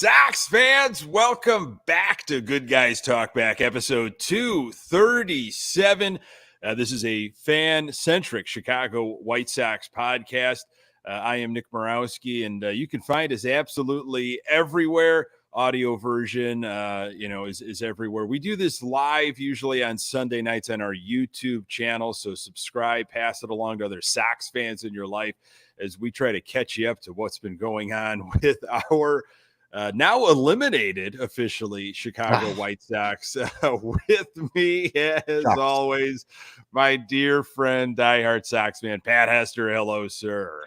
Sox fans, welcome back to Good Guys Talk Back, episode 237. This is a fan-centric Chicago White Sox podcast. I am Nick Murawski, and you can find us absolutely everywhere. Audio version, is everywhere. We do this live usually on Sunday nights on our YouTube channel, so subscribe, pass it along to other Sox fans in your life as we try to catch you up to what's been going on with our now eliminated officially Chicago White Sox. With me, as always, my dear friend, diehard Sox fan, Pat Hester. Hello, sir.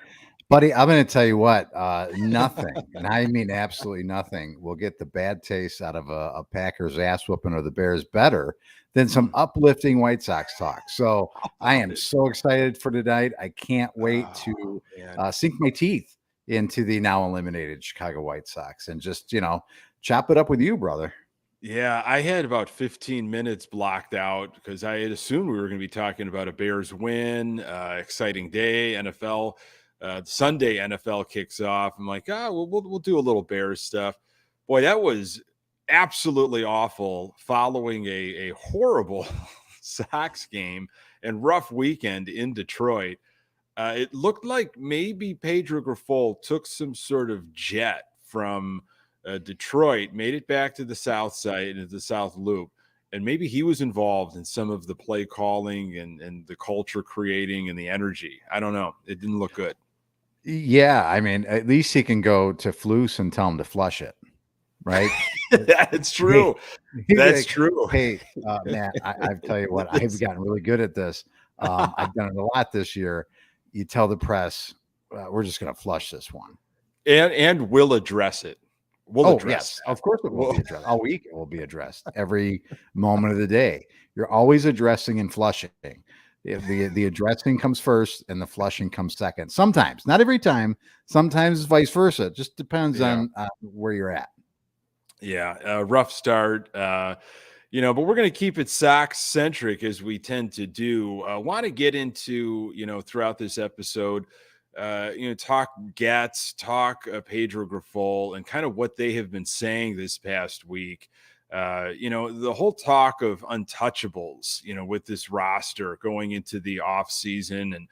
Buddy, I'm going to tell you what, nothing, and I mean absolutely nothing, will get the bad taste out of a Packers ass whooping or the Bears better than some uplifting White Sox talk. So I am so excited for tonight. I can't wait to sink my teeth into the now eliminated Chicago White Sox and just, chop it up with you, brother. Yeah, I had about 15 minutes blocked out because I had assumed we were going to be talking about a Bears win, exciting day, NFL. Sunday NFL kicks off. I'm like, we'll do a little Bears stuff. Boy, that was absolutely awful following a horrible Sox game and rough weekend in Detroit. It looked like maybe Pedro Grifol took some sort of jet from Detroit, made it back to the South Side into the South Loop. And maybe he was involved in some of the play calling and the culture creating and the energy. I don't know. It didn't look good. Yeah, I mean, at least he can go to Flus and tell him to flush it, right? That's true. That's true. Hey, Matt, I tell you what, I've gotten really good at this. I've done it a lot this year. You tell the press, we're just going to flush this one. And we'll address it. We'll address yes, of course it will be addressed. All week it will be addressed. Every moment of the day. You're always addressing and flushing. The addressing comes first and the flushing comes second. Sometimes, not every time. Sometimes vice versa. It just depends on where you're at. Yeah, rough start. But we're going to keep it Sox-centric as we tend to do. Want to get into, throughout this episode, talk Gats, talk Pedro Grifol, and kind of what they have been saying this past week. The whole talk of untouchables, with this roster going into the off season and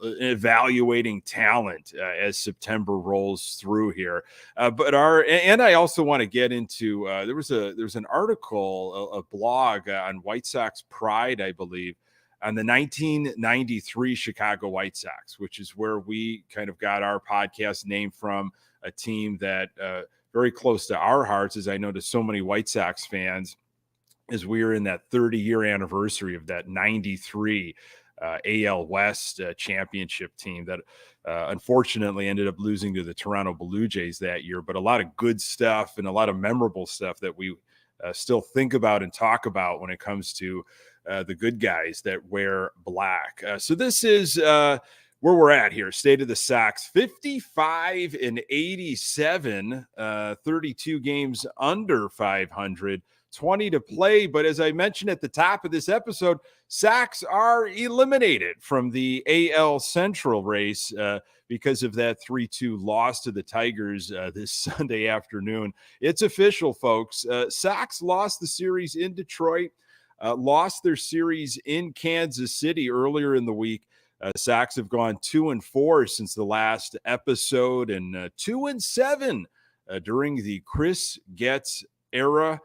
evaluating talent as September rolls through here. And I also want to get into, there's an article, a blog on White Sox Pride, I believe, on the 1993 Chicago White Sox, which is where we kind of got our podcast name from, a team that, very close to our hearts, as I know to so many White Sox fans, as we are in that 30-year anniversary of that 93 AL West championship team that unfortunately ended up losing to the Toronto Blue Jays that year. But a lot of good stuff and a lot of memorable stuff that we still think about and talk about when it comes to the good guys that wear black. So this is where we're at here. State of the Sox, 55-87, 32 games under 500, 20 to play. But as I mentioned at the top of this episode, Sox are eliminated from the AL Central race because of that 3-2 loss to the Tigers this Sunday afternoon. It's official, folks. Sox lost the series in Detroit, lost their series in Kansas City earlier in the week. Sox have gone 2-4 since the last episode and 2-7 during the Chris Getz era.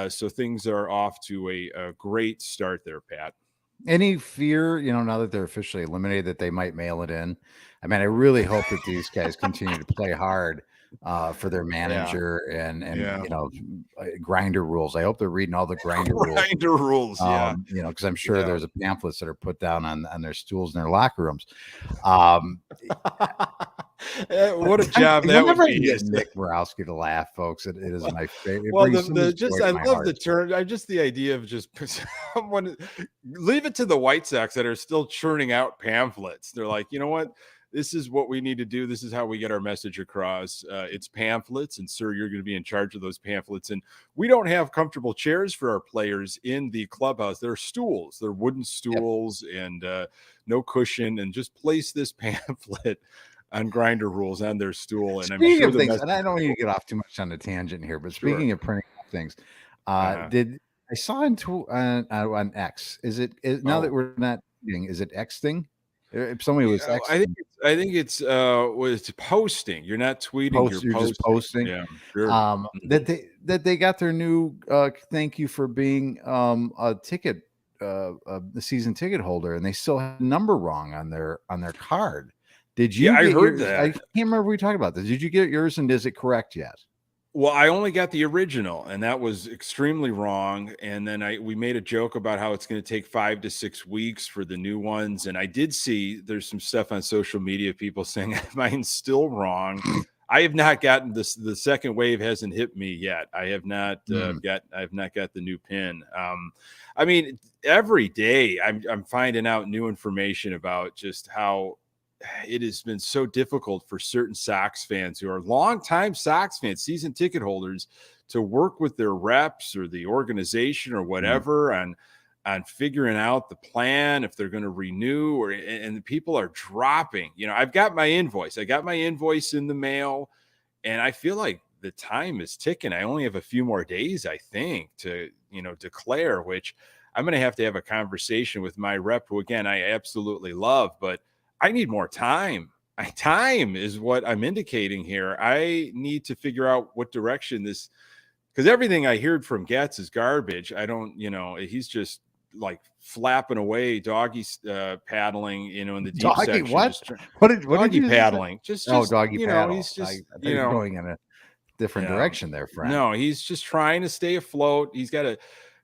So things are off to a great start there, Pat. Any fear, now that they're officially eliminated, that they might mail it in? I mean, I really hope that these guys continue to play hard for their manager and grinder rules. I hope they're reading all the grinder rules. Because I'm sure there's pamphlets that are put down on their stools in their locker rooms. What a job that would be. Get Nick Murawski to laugh, folks. It is my favorite. Well, I love the term. Just the idea of just someone leave it to the White Sox that are still churning out pamphlets. They're like, you know what? This is what we need to do. This is how we get our message across. It's pamphlets, and sir, you're going to be in charge of those pamphlets. And we don't have comfortable chairs for our players in the clubhouse. They're stools. They're wooden stools and no cushion. And just place this pamphlet on Grinder rules on their stool, and I'm Speaking sure of the things, message. and I don't need to get off too much on the tangent here, but Sure. speaking of printing off things, Uh-huh. did I saw on X? Now that we're not eating, is it Xing? If somebody was Yeah, Xing, I think it's it's posting. You're not tweeting, you're you're just posting. posting. Yeah, sure. That they got their new thank you for being a ticket the season ticket holder, and they still had a number wrong on their card. Did Yeah, you I get heard yours? I that. can't remember if we talked about this. Did you get yours, and is it correct yet? Well, I only got the original, and that was extremely wrong. And then we made a joke about how it's going to take 5 to 6 weeks for the new ones. And I did see there's some stuff on social media, people saying mine's still wrong. I have not gotten this. The second wave hasn't hit me yet. I have not I have not got the new pin. I mean, every day I'm finding out new information about just how it has been so difficult for certain Sox fans who are longtime Sox fans, season ticket holders, to work with their reps or the organization or whatever on figuring out the plan, if they're going to renew, and people are dropping. You know, I've got my invoice. I got my invoice in the mail, and I feel like the time is ticking. I only have a few more days, I think, to, declare, which I'm going to have a conversation with my rep, who, again, I absolutely love, but I need more time. Time is what I'm indicating here. I need to figure out what direction this, because everything I heard from Getz is garbage. I don't, he's just like flapping away, doggy paddling, in the deep Doggy section. what? What did Doggy you paddling? Just doggy paddle. he's just, I thought you were going in a different direction there, friend. No, he's just trying to stay afloat. He's got a.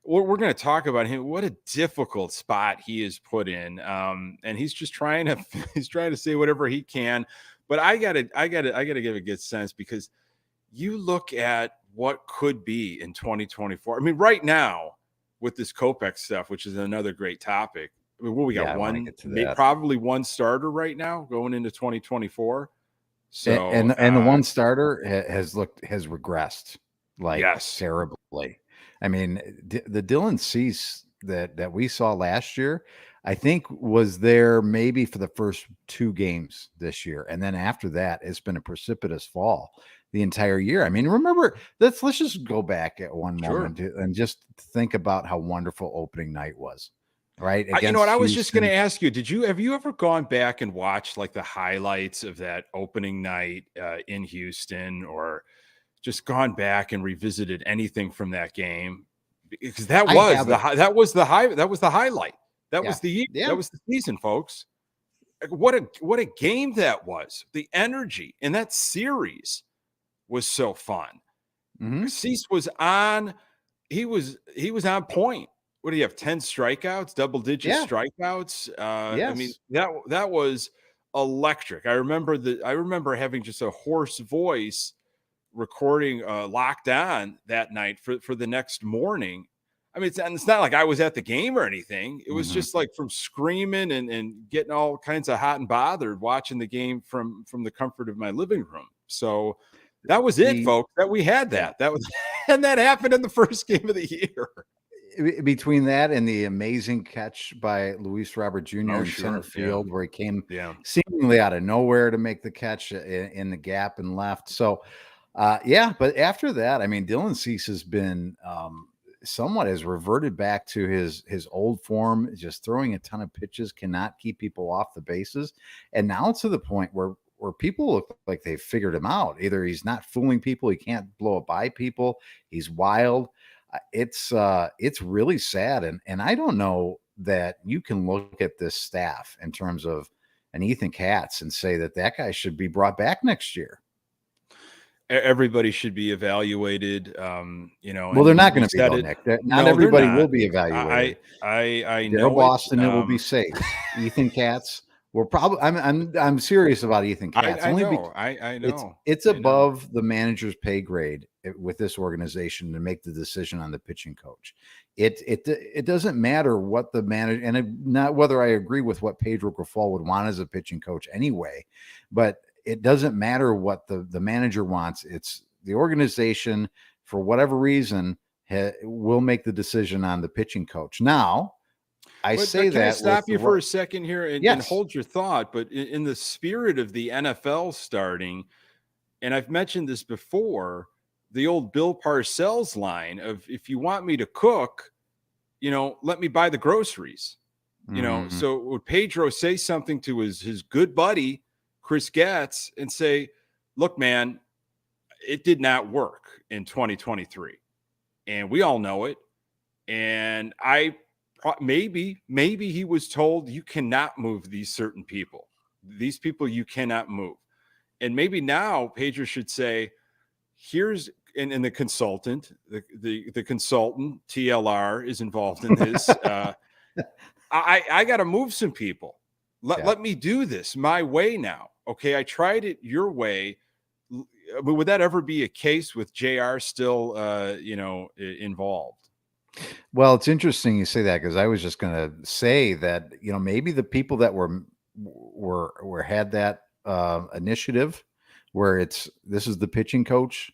We're going to talk about him. What a difficult spot he is put in, and he's just trying to say whatever he can. But I gotta give a good sense, because you look at what could be in 2024. I mean, right now with this Kopech stuff, which is another great topic. I mean, we got probably one starter right now going into 2024. So and the one starter has regressed terribly. I mean, the Dylan Cease that we saw last year, I think was there maybe for the first 2 games this year, and then after that, it's been a precipitous fall the entire year. I mean, remember, let's just go back at one moment and just think about how wonderful opening night was. Right. You know what? I was just going to ask you, have you ever gone back and watched like the highlights of that opening night in Houston, or just gone back and revisited anything from that game? Because that was the highlight. That was the year. That was the season, folks. What a game that was. The energy in that series was so fun. Cease was on. He was on point. What do you have? 10 strikeouts, double-digit strikeouts. I mean, that was electric. I remember having just a hoarse voice recording Locked On that night for the next morning. I mean, it's not like I was at the game or anything. It was just like from screaming and getting all kinds of hot and bothered watching the game from the comfort of my living room. So that was it, folks. That we had that. That was, and that happened in the first game of the year. Between that and the amazing catch by Luis Robert Jr. in center field, where he came seemingly out of nowhere to make the catch in the gap and left. So, but after that, I mean, Dylan Cease has been somewhat has reverted back to his old form, just throwing a ton of pitches, cannot keep people off the bases. And now to the point where people look like they've figured him out. Either he's not fooling people, he can't blow it by people, he's wild. It's really sad. And I don't know that you can look at this staff in terms of an Ethan Katz and say that guy should be brought back next year. Everybody should be evaluated. Well, they're not going to be though, Nick. Not everybody will be evaluated. I know Boston, it will be safe. Ethan Katz. We're probably. I'm serious about Ethan Katz. I know. It's above the manager's pay grade with this organization to make the decision on the pitching coach. It doesn't matter what the manager, and not whether I agree with what Pedro Grifol would want as a pitching coach anyway, but it doesn't matter what the manager wants. It's the organization, for whatever reason, will make the decision on the pitching coach. Now, I But say can I that with stop the you for a second here and yes. hold your thought? But in the spirit of the NFL starting, and I've mentioned this before, the old Bill Parcells line of if you want me to cook, let me buy the groceries. Mhm. So would Pedro say something to his good buddy Chris Getz and say, "Look, man, it did not work in 2023, and we all know it." And maybe he was told you cannot move these certain people. These people you cannot move. And maybe now Pedro should say, here's and the consultant, the consultant TLR is involved in this. I got to move some people. Yeah. Let me do this my way now. Okay, I tried it your way. But would that ever be a case with JR still, involved? Well, it's interesting you say that because I was just going to say that maybe the people that were had that initiative where this is the pitching coach,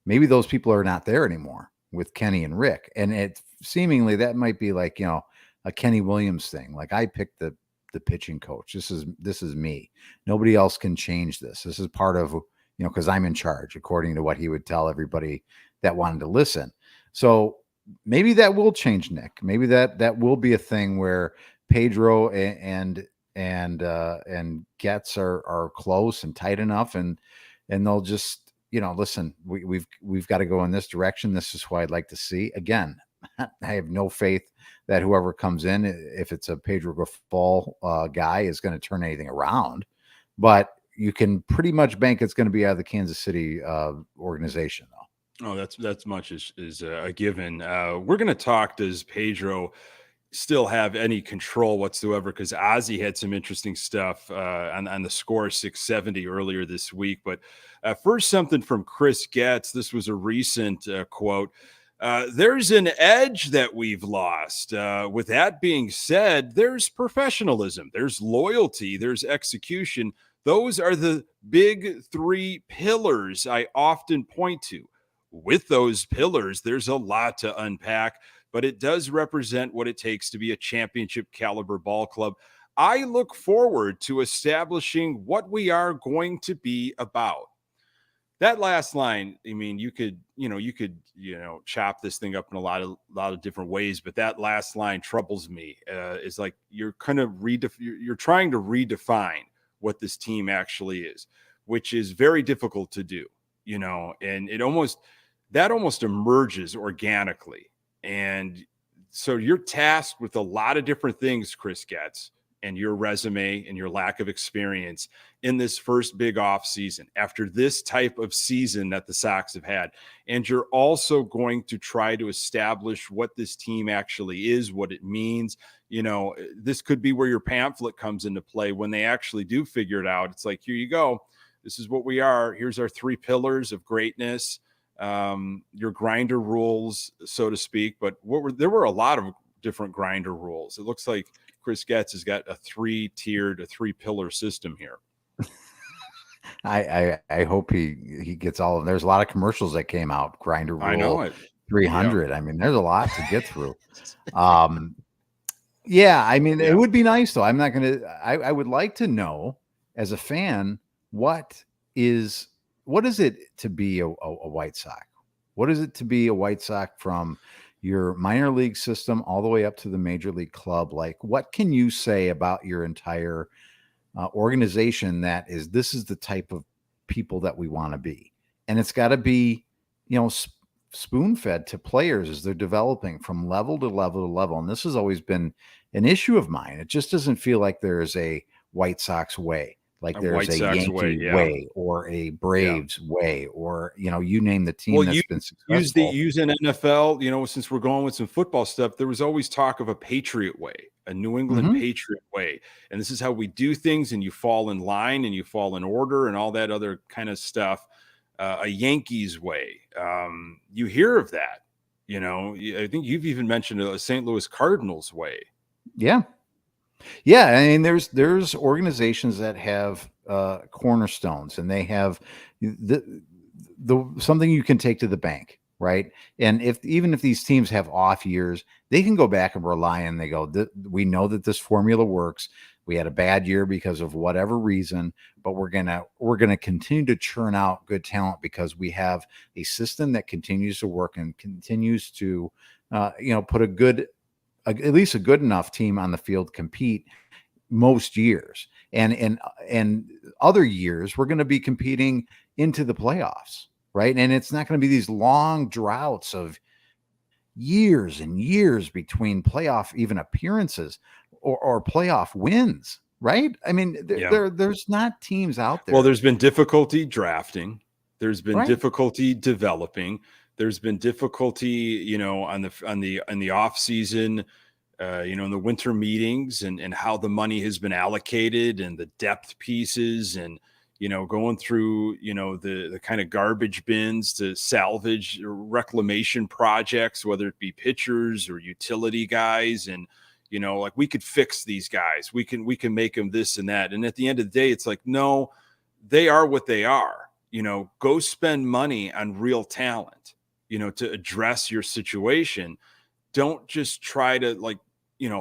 maybe those people are not there anymore with Kenny and Rick, and it seemingly that might be like a Kenny Williams thing. Like I picked the pitching coach. This is me. Nobody else can change this. This is part of because I'm in charge, according to what he would tell everybody that wanted to listen. So maybe that will change, Nick. Maybe that will be a thing where Pedro and Getz are close and tight enough, and they'll just listen. We've got to go in this direction. This is what I'd like to see. Again, I have no faith that whoever comes in, if it's a Pedro Grifol guy, is going to turn anything around. But you can pretty much bank it's going to be out of the Kansas City organization, though. Oh, that's much is a given. We're going to talk. Does Pedro still have any control whatsoever? Because Ozzy had some interesting stuff on the score 670 earlier this week. But first, something from Chris Getz. This was a recent quote. There's an edge that we've lost. With that being said, there's professionalism, there's loyalty, there's execution. Those are the big three pillars I often point to. With those pillars, there's a lot to unpack, but it does represent what it takes to be a championship caliber ball club. I look forward to establishing what we are going to be about. That last line, I mean, you could chop this thing up in a lot of different ways, but that last line troubles me. Is like you're kind of you're trying to redefine what this team actually is, which is very difficult to do, and it almost emerges organically. And so you're tasked with a lot of different things, Chris Getz, and your resume and your lack of experience in this first big off season after this type of season that the Sox have had. And you're also going to try to establish what this team actually is, what it means. This could be where your pamphlet comes into play when they actually do figure it out. It's like, here you go. This is what we are. Here's our three pillars of greatness. Your grinder rules, so to speak. But there were a lot of different grinder rules. It looks like Chris Getz has got a three-pillar system here. I hope he gets all of them. There's a lot of commercials that came out. Grinder rule, I know it. 300. Yep. I mean, there's a lot to get through. Yeah, I mean, it would be nice though. I'm not gonna. I would like to know as a fan what is it to be a White Sox? What is it to be a White Sox from your minor league system all the way up to the major league club? Like, what can you say about your entire organization this is the type of people that we want to be? And it's got to be, spoon fed to players as they're developing from level to level to level. And this has always been an issue of mine. It just doesn't feel like there's a White Sox way. Like there's a Yankee way or a Braves way, or you name the team that's been successful. Use an NFL. Since we're going with some football stuff, there was always talk of a Patriot way, a New England Patriot way, and this is how we do things. And you fall in line and you fall in order and all that other kind of stuff. A Yankees way. You hear of that. I think you've even mentioned a St. Louis Cardinals way. Yeah. Yeah, I mean, there's organizations that have cornerstones, and they have the something you can take to the bank, right? And even if these teams have off years, they can go back and rely on. They go, we know that this formula works. We had a bad year because of whatever reason, but we're gonna continue to churn out good talent because we have a system that continues to work and continues to, put at least a good enough team on the field compete most years. And other years we're going to be competing into the playoffs, right? And it's not going to be these long droughts of years and years between playoff even appearances or playoff wins, right? I mean, there's not teams out there. Well, there's been difficulty drafting. There's been Right. difficulty developing. There's been difficulty, on the off season, in the winter meetings and how the money has been allocated and the depth pieces and, going through, the kind of garbage bins to salvage reclamation projects, whether it be pitchers or utility guys. And, like we could fix these guys. We can make them this and that. And at the end of the day, it's like, no, they are what they are. Go spend money on real talent, to address your situation. Don't just try to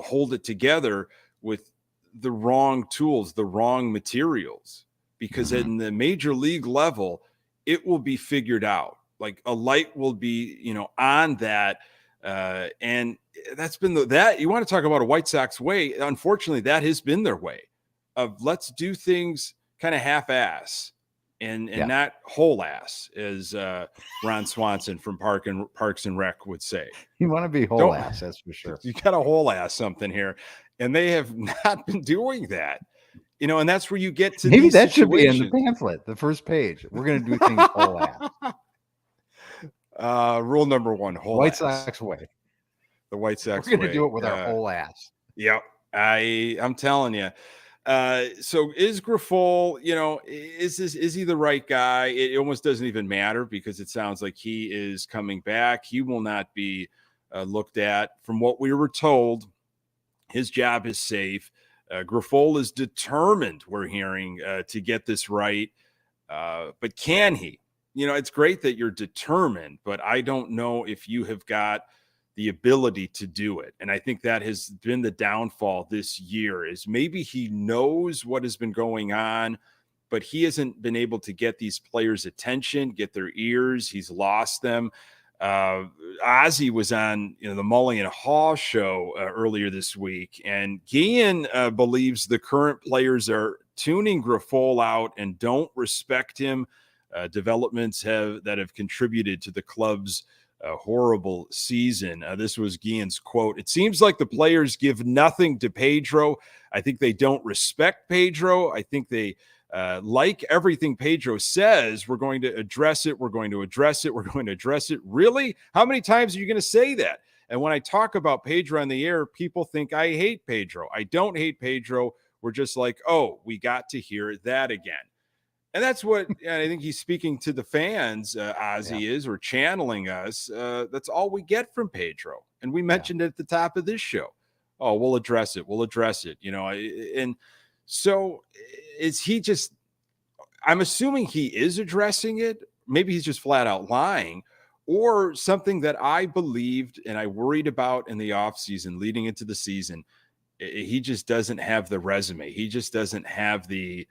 hold it together with the wrong tools, the wrong materials, because in the major league level, it will be figured out. Like a light will be, on that. And that's been that you want to talk about a White Sox way. Unfortunately, that has been their way of let's do things kind of half-ass and not whole ass, as Ron Swanson from Parks and Rec would say. You want to be whole ass, that's for sure. You got a whole ass something here, and they have not been doing that. And that's where you get to maybe these that situations. should be in the pamphlet, the first page. We're going to do things whole ass. Rule number 1: whole White ass. Sox way. The White Sox We're going to way. do it with our whole ass. Yep, I'm telling you. So is Grifol, is he the right guy? It almost doesn't even matter because it sounds like he is coming back. He will not be looked at. From what we were told, his job is safe. Grifol is determined, we're hearing, to get this right. But can he? It's great that you're determined, but I don't know if you have got the ability to do it. And I think that has been the downfall this year is maybe he knows what has been going on, but he hasn't been able to get these players' attention, get their ears. He's lost them. Ozzy was on the Mully and Haw show earlier this week, and Guillen believes the current players are tuning Grifol out and don't respect him. Developments that have contributed to the club's horrible season. This was Guillen's quote. It seems like the players give nothing to Pedro. I think they don't respect Pedro. I think they like everything Pedro says. We're going to address it. We're going to address it. We're going to address it. Really? How many times are you going to say that? And when I talk about Pedro on the air, people think I hate Pedro. I don't hate Pedro. We're just like, oh, we got to hear that again. And that's what I think he's speaking to the fans, Ozzy is, or channeling us. That's all we get from Pedro. And we mentioned it at the top of this show. Oh, we'll address it. We'll address it. And so is he just, I'm assuming he is addressing it. Maybe he's just flat out lying, or something that I believed and I worried about in the offseason leading into the season. He just doesn't have the resume. He just doesn't have the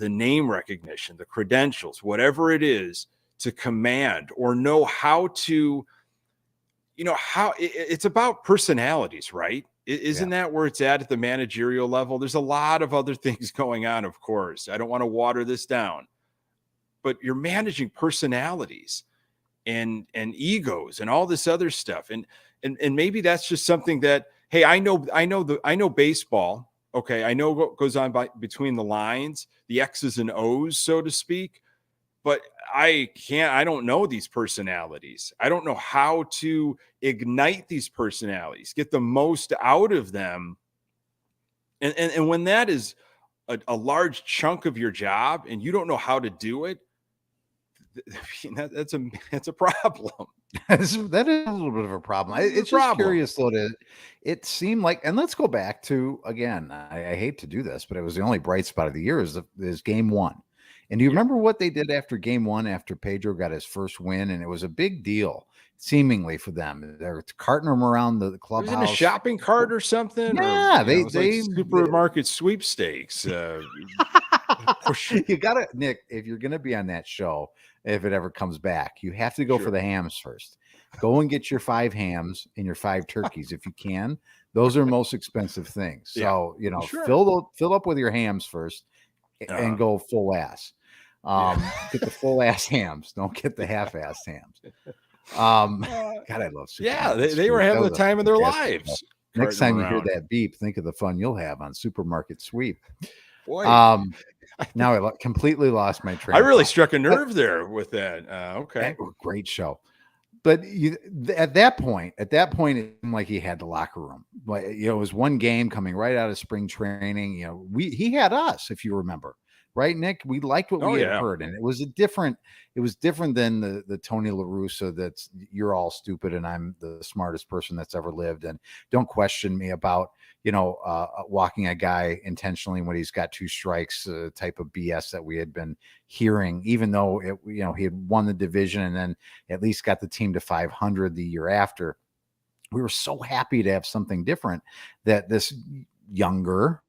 name recognition, the credentials, whatever it is, to command or know how to, how it's about personalities, right? Isn't that where it's at the managerial level? There's a lot of other things going on, of course. I don't want to water this down, but you're managing personalities and egos and all this other stuff. And maybe that's just something that, hey, I know baseball. Okay, I know what goes on between the lines, the X's and O's, so to speak, but I don't know these personalities. I don't know how to ignite these personalities, get the most out of them. And when that is a large chunk of your job and you don't know how to do it, that's a problem. That is a little bit of a problem. It's just curious though. It seemed like, and let's go back to, again, I hate to do this, but it was the only bright spot of the year is game one. And do you remember what they did after game one, after Pedro got his first win? And it was a big deal, seemingly, for them. They're carting him around the It was in a clubhouse. shopping cart or something, Yeah, it was like supermarket sweepstakes. You gotta, Nick, if you're gonna be on that show, if it ever comes back, you have to go for the hams first. Go and get your 5 hams and your 5 turkeys if you can. Those are most expensive things. So, fill up with your hams first and go full ass. Get the full ass hams. Don't get the half ass hams. God, I love supermarket. They were having the time of their lives. Next time you hear that beep, think of the fun you'll have on Supermarket Sweep. Boy. Now I completely lost my train. I really struck a nerve there with that. Okay. Great show. But at that point, it seemed like he had the locker room. Like, it was one game coming right out of spring training. He had us, if you remember, right, Nick? We liked what we had heard, and it was different than the Tony La Russa that's you're all stupid and I'm the smartest person that's ever lived, and don't question me about walking a guy intentionally when he's got 2 strikes type of BS that we had been hearing, even though he had won the division and then at least got the team to 500 the year after. We were so happy to have something different, that this younger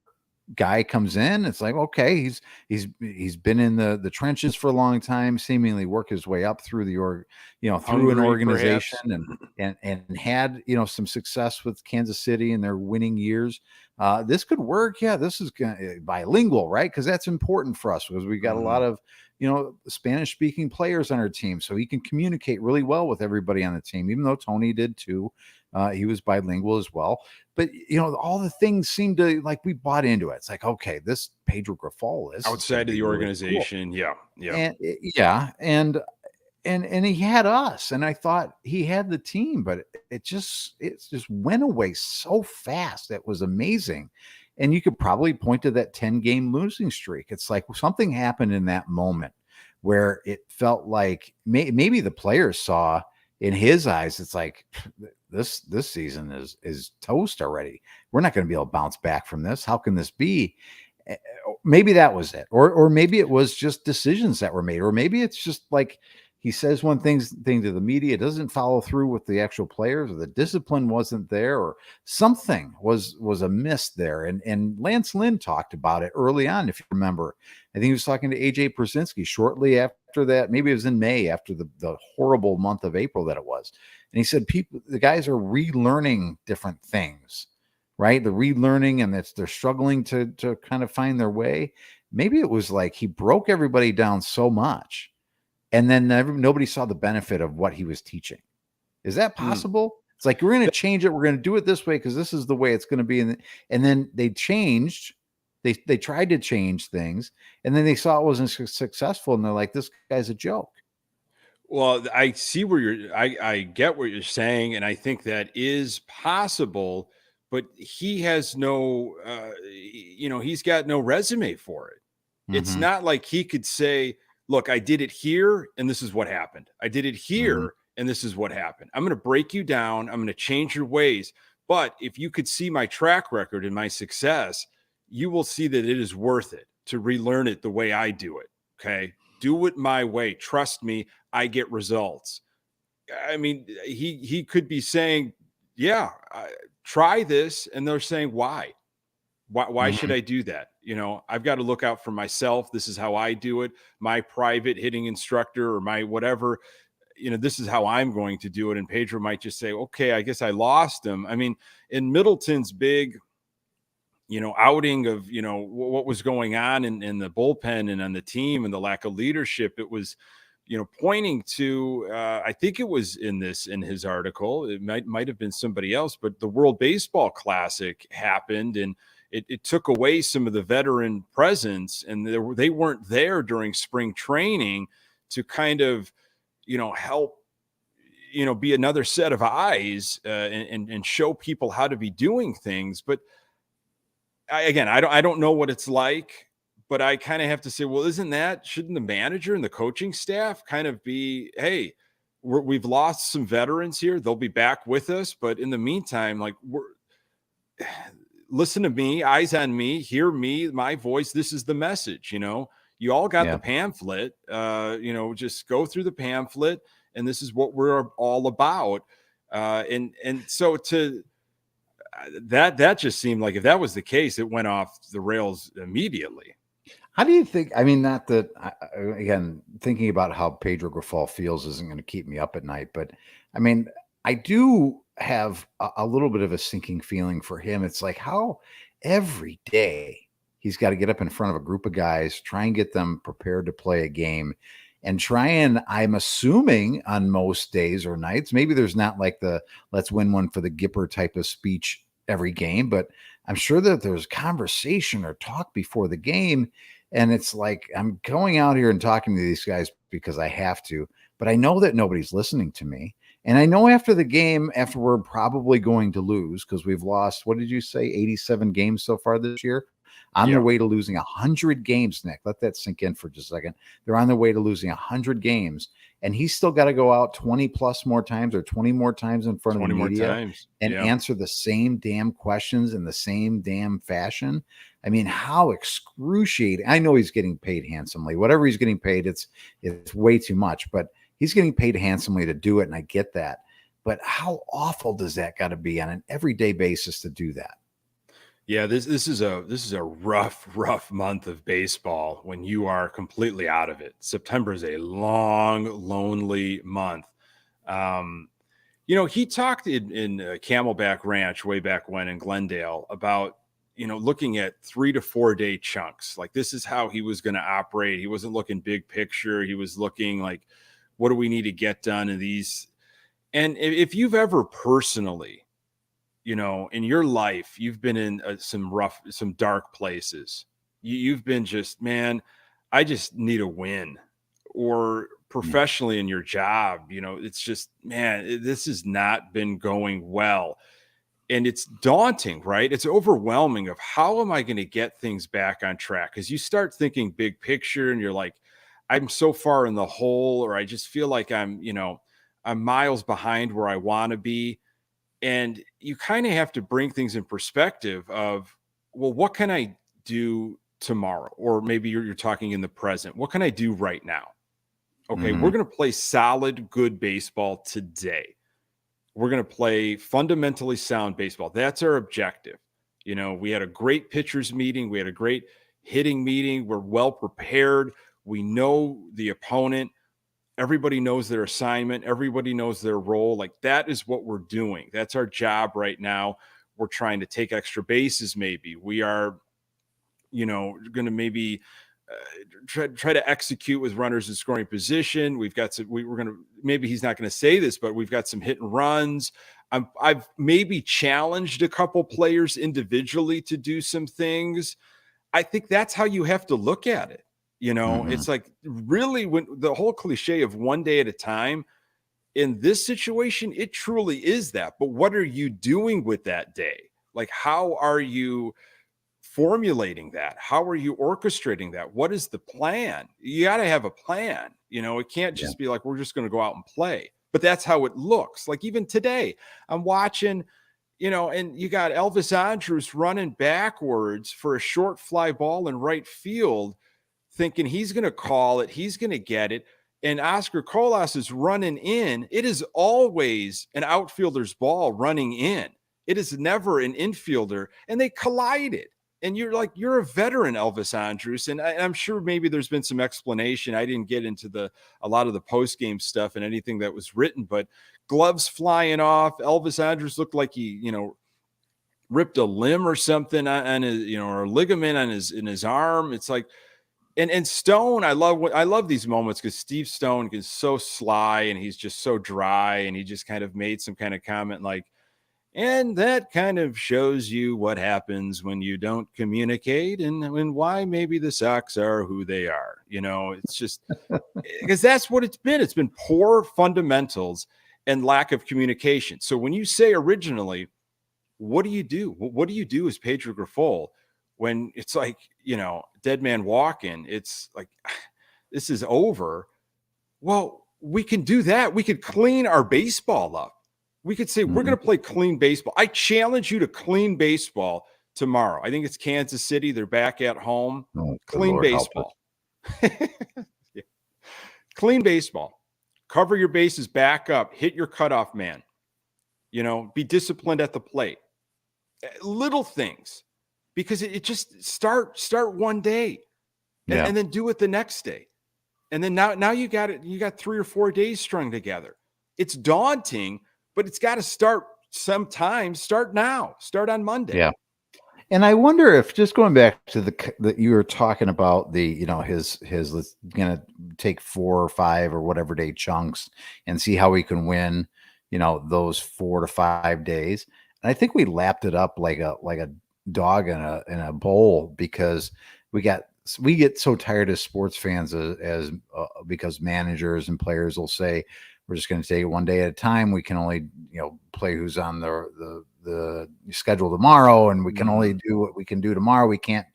guy comes in. It's like, okay, he's been in the trenches for a long time, seemingly work his way up through through an organization, and had some success with Kansas City in their winning years. This could work. Yeah, this is bilingual, right? Because that's important for us, because we got a lot of Spanish speaking players on our team, so he can communicate really well with everybody on the team, even though Tony did too. He was bilingual as well. But, all the things seemed to, like, we bought into it. It's like, okay, this Pedro Grifol is outside of the organization. Really cool. And he had us, and I thought he had the team, but it just went away so fast. It was amazing. And you could probably point to that 10-game losing streak. It's like something happened in that moment where it felt like maybe the players saw in his eyes, it's like, this season is toast already. We're not going to be able to bounce back from this. How can this be? Maybe that was it. Or maybe it was just decisions that were made. Or maybe it's just like he says one thing to the media, doesn't follow through with the actual players, or the discipline wasn't there, or something was amiss there. And Lance Lynn talked about it early on, if you remember. I think he was talking to AJ Przinsky shortly after that. Maybe it was in May, after the horrible month of April that it was. And he said the guys are relearning different things, right? They're relearning, and they're struggling to kind of find their way. Maybe it was like he broke everybody down so much, and then nobody saw the benefit of what he was teaching. Is that possible? It's like, we're going to change it. We're going to do it this way because this is the way it's going to be. And then they changed. They tried to change things, and then they saw it wasn't successful, and they're like, this guy's a joke. Well, I see where I get what you're saying, and I think that is possible, but he has no, he's got no resume for it. Mm-hmm. It's not like he could say, look, I did it here, and this is what happened. I did it here, and this is what happened. I'm going to break you down. I'm going to change your ways. But if you could see my track record and my success, you will see that it is worth it to relearn it the way I do it. Okay. Do it my way. Trust me, I get results. I mean, he could be saying, try this. And they're saying, why? Why should I do that? I've got to look out for myself. This is how I do it. My private hitting instructor or my whatever, this is how I'm going to do it. And Pedro might just say, okay, I guess I lost him. I mean, in Middleton's big, outing of, what was going on in the bullpen and on the team and the lack of leadership, it was, pointing to, I think it was in his article, it might have been somebody else, but the World Baseball Classic happened, and it took away some of the veteran presence, and they weren't there during spring training to kind of, help, be another set of eyes and show people how to be doing things. But I don't know what it's like, but I kind of have to say, well, shouldn't the manager and the coaching staff kind of be, hey, we've lost some veterans here. They'll be back with us. But in the meantime, like, listen to me, eyes on me, hear me, my voice. This is the message. You all got Yeah. the pamphlet, just go through the pamphlet, and this is what we're all about. And so that just seemed like if that was the case, it went off the rails immediately. How do you think? I mean, not that again, thinking about how Pedro Grifol feels isn't going to keep me up at night, but I mean, I do have a little bit of a sinking feeling for him. It's like how every day he's got to get up in front of a group of guys, try and get them prepared to play a game, and try and, I'm assuming on most days or nights, maybe there's not like the let's win one for the Gipper type of speech every game, but I'm sure that there's conversation or talk before the game. And it's like, I'm going out here and talking to these guys because I have to, but I know that nobody's listening to me. And I know after the game, after we're probably going to lose, because we've lost, what did you say, 87 games so far this year? On their way to losing 100 games, Nick. Let that sink in for just a second. They're on their way to losing 100 games. And he's still got to go out 20 plus more times or 20 more times in front of the media and answer the same damn questions in the same damn fashion. I mean, how excruciating. I know he's getting paid handsomely. Whatever he's getting paid, it's way too much, but he's getting paid handsomely to do it. And I get that. But how awful does that got to be on an everyday basis to do that? Yeah, this is a rough month of baseball when you are completely out of it. September is a long, lonely month. He talked in Camelback Ranch way back when in Glendale about looking at 3 to 4 day chunks. Like this is how he was going to operate. He wasn't looking big picture. He was looking like, what do we need to get done in these? And if you've ever personally, in your life, you've been in some dark places. You've been just, man, I just need a win. Or professionally in your job, it's just, man, this has not been going well. And it's daunting, right? It's overwhelming of how am I going to get things back on track? Because you start thinking big picture and you're like, I'm so far in the hole, or I just feel like I'm miles behind where I want to be. And you kind of have to bring things in perspective of, well, what can I do tomorrow? Or maybe you're talking in the present. What can I do right now? Okay, we're going to play solid, good baseball today. We're going to play fundamentally sound baseball. That's our objective. We had a great pitchers meeting. We had a great hitting meeting. We're well prepared. We know the opponent. Everybody knows their assignment. Everybody knows their role. Like that is what we're doing. That's our job right now. We're trying to take extra bases. Maybe we are, going to maybe try to execute with runners in scoring position. We've got some, we're going to, maybe he's not going to say this, but we've got some hit and runs. I've maybe challenged a couple players individually to do some things. I think that's how you have to look at it. It's like really when the whole cliche of one day at a time in this situation, it truly is that. But what are you doing with that day? Like, how are you formulating that? How are you orchestrating that? What is the plan? You got to have a plan. It can't just be like, we're just going to go out and play. But that's how it looks. Like even today, I'm watching, and you got Elvis Andrus running backwards for a short fly ball in right field, thinking he's going to call it, he's going to get it. And Oscar Colas is running in. It is always an outfielder's ball running in. It is never an infielder. And they collided. And you're like, you're a veteran, Elvis Andrus. And I'm sure maybe there's been some explanation. I didn't get into a lot of the post-game stuff and anything that was written, but gloves flying off. Elvis Andrus looked like he, ripped a limb or something on his, or a ligament in his arm. It's like, and Stone, I love these moments because Steve Stone is so sly and he's just so dry, and he just kind of made some kind of comment like, and that kind of shows you what happens when you don't communicate and why maybe the Sox are who they are. It's just because that's what it's been. It's been poor fundamentals and lack of communication. So when you say originally, what do you do? What do you do as Pedro Grifol when it's like, dead man walking? It's like, this is over. Well, we can do that. We could clean our baseball up. We could say, we're going to play clean baseball. I challenge you to clean baseball tomorrow. I think it's Kansas City. They're back at home. Oh, clean Lord, baseball. Yeah. Clean baseball. Cover your bases, back up, hit your cutoff man. Be disciplined at the plate. Little things, because it just start one day, and then do it the next day, and then now you got 3 or 4 days strung together. It's daunting, but it's got to start sometime. Start now. Start on Monday. Yeah. And I wonder if, just going back to that you were talking about, his let's gonna take 4 or 5 or whatever day chunks and see how we can win, those 4 to 5 days. And I think we lapped it up like a dog in a bowl, because we get so tired as sports fans as because managers and players will say, we're just going to take it one day at a time. We can only, play who's on the schedule tomorrow, and we can only do what we can do tomorrow. We can't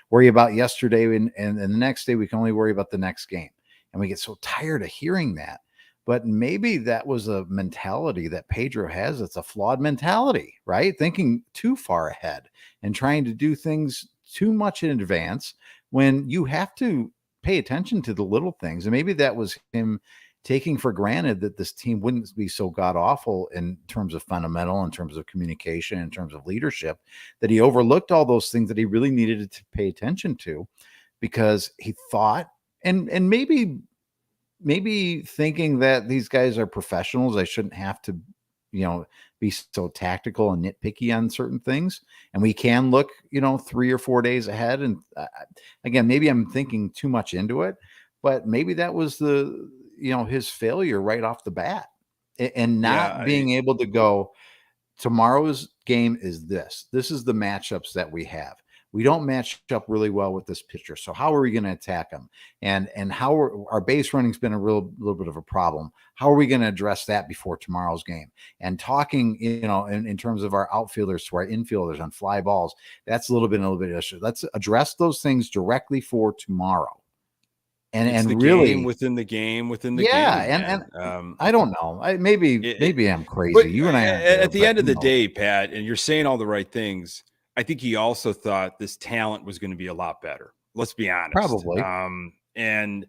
worry about yesterday, and the next day we can only worry about the next game. And we get so tired of hearing that. But maybe that was a mentality that Pedro has. It's a flawed mentality, right? Thinking too far ahead and trying to do things too much in advance, when you have to pay attention to the little things. And maybe that was him taking for granted that this team wouldn't be so god awful in terms of fundamental, in terms of communication, in terms of leadership, that he overlooked all those things that he really needed to pay attention to, because he thought, and maybe thinking that these guys are professionals, I shouldn't have to, be so tactical and nitpicky on certain things. And we can look, 3 or 4 days ahead. And again, maybe I'm thinking too much into it, but maybe that was his failure right off the bat, and not being able to go, tomorrow's game is this is the matchups that we have. We don't match up really well with this pitcher. So how are we going to attack him? And how our base running's been a little bit of a problem. How are we going to address that before tomorrow's game? And talking, in terms of our outfielders to our infielders on fly balls, that's a little bit issue. Let's address those things directly for tomorrow. And the really game within the game within the game. And I don't know. Maybe I'm crazy. You and I at the end of the day, Pat, and you're saying all the right things. I think he also thought this talent was going to be a lot better. Let's be honest. Probably. And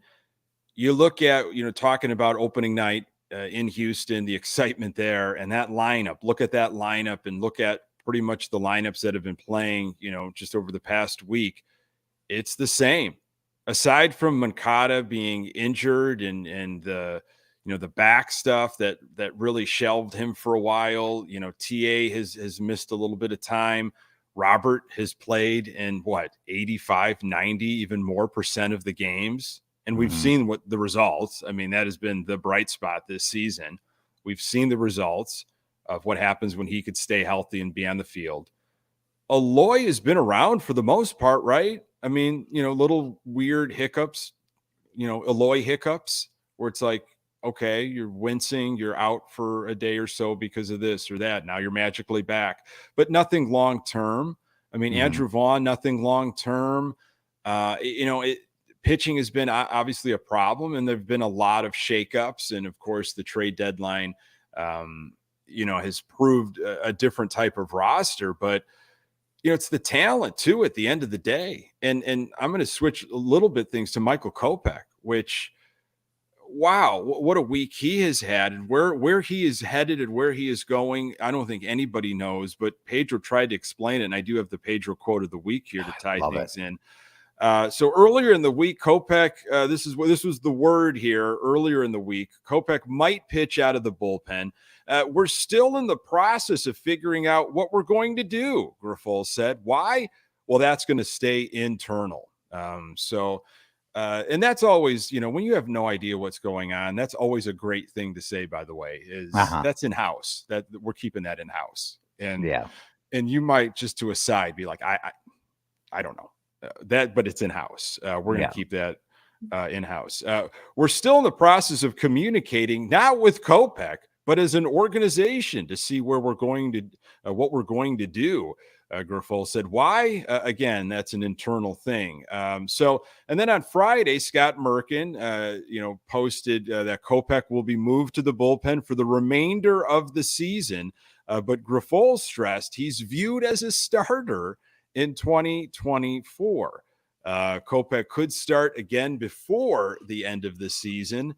you look at, talking about opening night in Houston, the excitement there, and that lineup. Look at that lineup, and look at pretty much the lineups that have been playing, just over the past week. It's the same. Aside from Moncada being injured and the back stuff that really shelved him for a while, TA has missed a little bit of time. Robert has played in 85, 90, even more % of the games. And we've seen what the results. I mean, that has been the bright spot this season. We've seen the results of what happens when he could stay healthy and be on the field. Eloy has been around for the most part, right? I mean, little weird hiccups, Eloy hiccups, where it's like, okay, you're wincing, you're out for a day or so because of this or that. Now you're magically back, but nothing long term. I mean, Andrew Vaughn, nothing long term. Pitching has been obviously a problem, and there've been a lot of shakeups, and of course, the trade deadline, has proved a different type of roster, but. It's the talent too at the end of the day. And I'm going to switch a little bit things to Michael Kopech, which, wow, what a week he has had, and where he is headed and where he is going. I don't think anybody knows, but Pedro tried to explain it. And I do have the Pedro quote of the week here to tie things in. So earlier in the week, Kopech, this was the word here earlier in the week. Kopech might pitch out of the bullpen. We're still in the process of figuring out what we're going to do, Grifol said. Why? Well, that's going to stay internal. And that's always, when you have no idea what's going on, that's always a great thing to say, by the way, is that's in-house, that we're keeping that in-house. And you might, just to aside, be like, I don't know but it's in-house. We're going to keep that in-house. We're still in the process of communicating, not with Kopech, but as an organization, to see where we're going to, what we're going to do. Grifol said, why? Again, that's an internal thing. And then on Friday, Scott Merkin, posted that Kopech will be moved to the bullpen for the remainder of the season. But Grifol stressed he's viewed as a starter in 2024. Kopech could start again before the end of the season.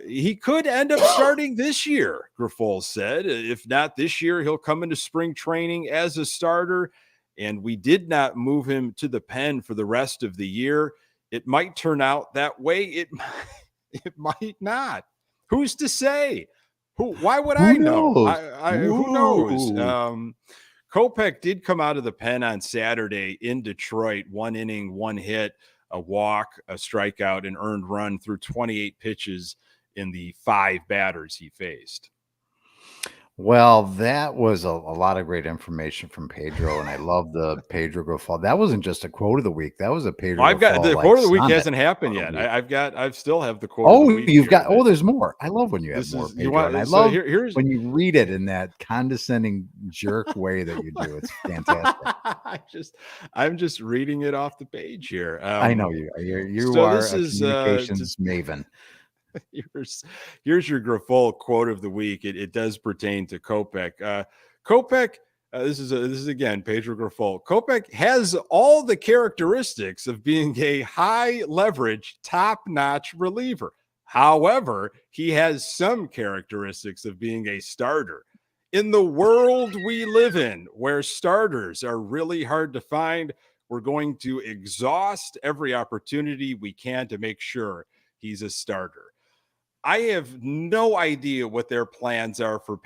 He could end up starting this year, Grifol said. If not this year, he'll come into spring training as a starter. And we did not move him to the pen for the rest of the year. It might turn out that way. It might not. Who's to say? Why would I know? Who knows? Kopech did come out of the pen on Saturday in Detroit, 1 inning, 1 hit, a walk, a strikeout, an earned run through 28 pitches in the 5 batters he faced. Well, that was a lot of great information from Pedro, and I love the Pedro Grifol. That wasn't just a quote of the week. That was a Pedro. I've got the quote of the week hasn't happened yet. I still have the quote of the week. You've got there's more. I love when you have more, Pedro. And I love when you read it in that condescending jerk way that you do. It's fantastic. I'm just reading it off the page here. I know you are a communications maven. Here's your Grifol quote of the week. It does pertain to Kopech. Kopech, this is again Pedro Grifol. Kopech has all the characteristics of being a high leverage, top notch reliever. However, he has some characteristics of being a starter. In the world we live in, where starters are really hard to find, we're going to exhaust every opportunity we can to make sure he's a starter. I have no idea what their plans are for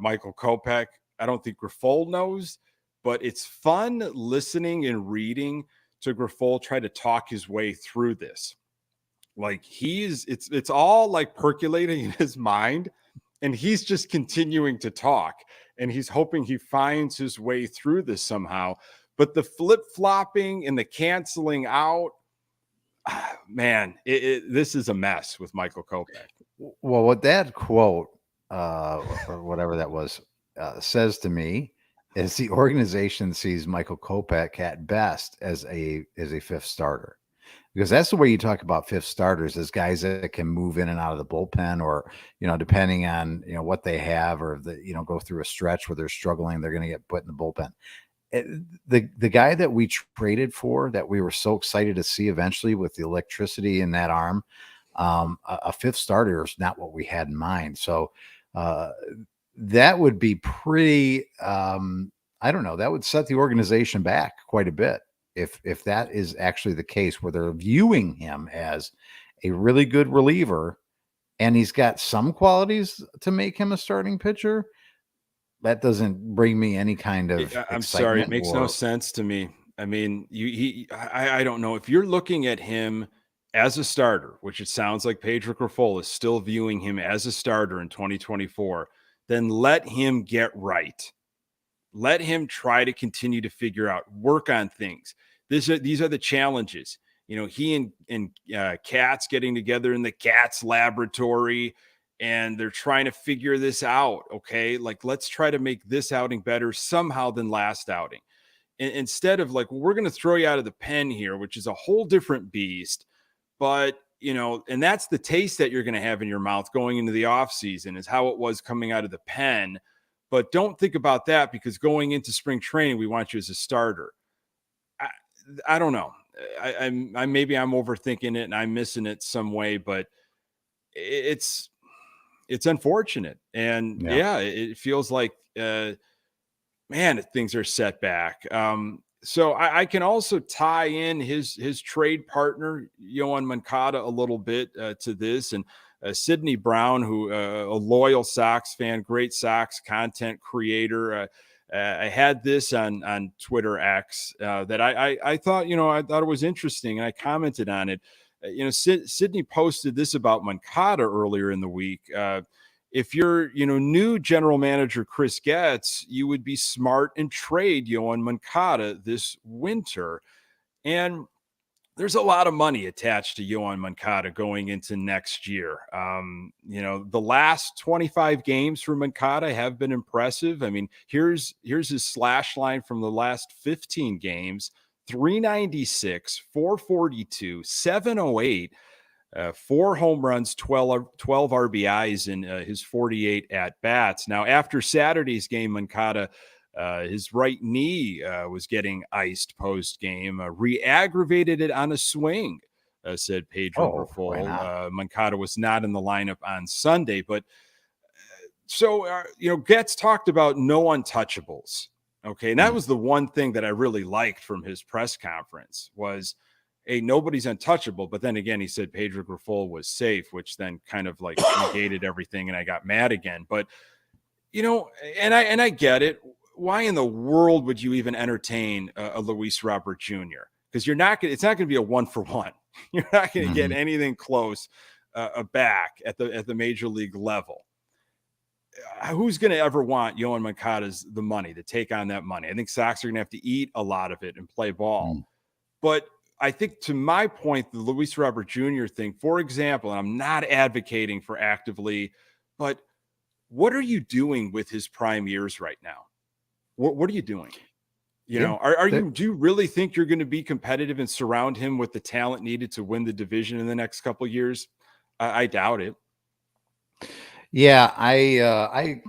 Michael Kopech. I don't think Grifol knows, but it's fun listening and reading to Grifol try to talk his way through this. Like it's all like percolating in his mind, and he's just continuing to talk, and he's hoping he finds his way through this somehow. But the flip-flopping and the canceling out, man, this is a mess with Michael Kopech. Well, what that quote, or whatever that was, says to me is the organization sees Michael Kopech at best as a fifth starter, because that's the way you talk about fifth starters, as guys that can move in and out of the bullpen, or depending on what they have, or go through a stretch where they're struggling, they're going to get put in the bullpen. The guy that we traded for, that we were so excited to see eventually with the electricity in that arm, a fifth starter is not what we had in mind. So that would be pretty, I don't know, that would set the organization back quite a bit if that is actually the case, where they're viewing him as a really good reliever and he's got some qualities to make him a starting pitcher. That doesn't bring me any kind of I'm sorry, it makes no sense to me. I mean, I don't know if you're looking at him as a starter, which it sounds like Pedro Grifol is still viewing him as a starter in 2024, then let him get right. Let him try to continue to figure out, work on things. These are the challenges. He and Katz getting together in the Katz laboratory, and they're trying to figure this out. Okay, like, let's try to make this outing better somehow than last outing. And instead of like, well, we're going to throw you out of the pen here, which is a whole different beast. But, and that's the taste that you're going to have in your mouth going into the offseason, is how it was coming out of the pen. But don't think about that, because going into spring training, we want you as a starter. I don't know. Maybe I'm overthinking it and I'm missing it some way, but it's unfortunate. And it feels like, man, things are set back. So I can also tie in his trade partner, Yoan Moncada, a little bit to this. And Sidney Brown, who a loyal Sox fan, great Sox content creator. I had this on Twitter X that I thought, I thought it was interesting, and I commented on it. Sidney posted this about Moncada earlier in the week. If you're, new general manager Chris Getz, you would be smart and trade Yoan Moncada this winter. And there's a lot of money attached to Yoan Moncada going into next year. The last 25 games for Moncada have been impressive. I mean, here's his slash line from the last 15 games: 396, 442, 708, 4 home runs, 12 RBIs in his 48 at bats. Now, after Saturday's game, Moncada His right knee was getting iced post game, re-aggravated it on a swing, said Pedro Why Grifol. not? Moncada was not in the lineup on Sunday, but Getz talked about no untouchables. Okay. And that was the one thing that I really liked from his press conference was, hey, nobody's untouchable. But then again, he said Pedro Grifol was safe, which then kind of like negated everything. And I got mad again. But, and I get it. Why in the world would you even entertain a Luis Robert Jr.? Because it's not going to be a 1-for-1. You're not going to get anything close back at the major league level. Who's going to ever want Yoan Moncada's the money to take on that money? I think Sox are going to have to eat a lot of it and play ball. But I think, to my point, the Luis Robert Jr. thing, for example, and I'm not advocating for actively, but what are you doing with his prime years right now? What are you doing? Do you really think you're going to be competitive and surround him with the talent needed to win the division in the next couple of years? I doubt it. Yeah, I